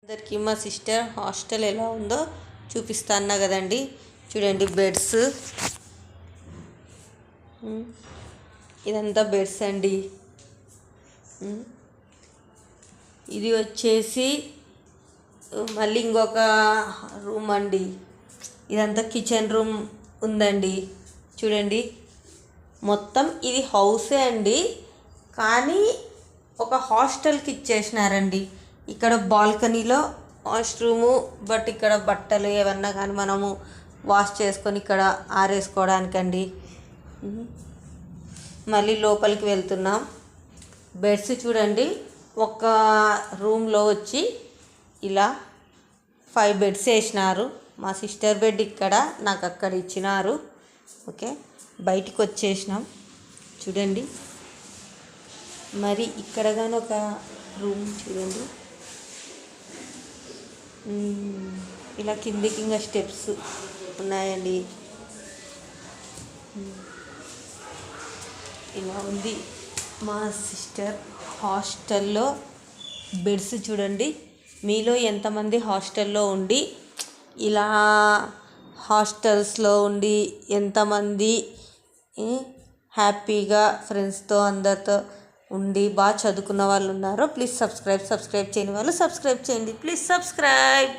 అందరికీ మా sister hostel ఎలా ఉందో చూపిస్తాను కదండి. చూడండి బెడ్స్, ఇదంతా బెడ్స్ అండి. ఇది వచ్చేసి మళ్ళీ ఇంకొక రూమ్ అండి. ఇదంతా కిచెన్ రూమ్ ఉందండి. చూడండి మొత్తం ఇది హౌసే అండి, కానీ ఒక హాస్టల్కి ఇచ్చేసినారండి. ఇక్కడ బాల్కనీలో వాష్రూము, బట్ ఇక్కడ బట్టలు ఏమన్నా కానీ మనము వాష్ చేసుకొని ఇక్కడ ఆరేసుకోవడానికండి. మళ్ళీ లోపలికి వెళ్తున్నాం. బెడ్స్ చూడండి, ఒక రూమ్లో వచ్చి ఇలా 5 బెడ్స్ వేసినారు. మా సిస్టర్ బెడ్ ఇక్కడ, నాకు అక్కడ ఇచ్చినారు. ఓకే, బయటికి వచ్చేసినాం. చూడండి మరి ఇక్కడ కానీ ఒక రూమ్ చూడండి. ఇలా కిందికి ఇంకా స్టెప్స్ ఉన్నాయండి. ఇలా ఉంది మా సిస్టర్ హాస్టల్లో బెడ్స్. చూడండి మీలో ఎంతమంది హాస్టల్లో ఉండి ఇలా హాస్టల్స్లో ఉండి ఎంతమంది హ్యాపీగా ఫ్రెండ్స్తో అందరితో ఉండి బాగా చదువుకున్న వాళ్ళు ఉన్నారో ప్లీజ్ సబ్స్క్రైబ్ చేయని వాళ్ళు సబ్స్క్రైబ్ చేయండి. Please subscribe.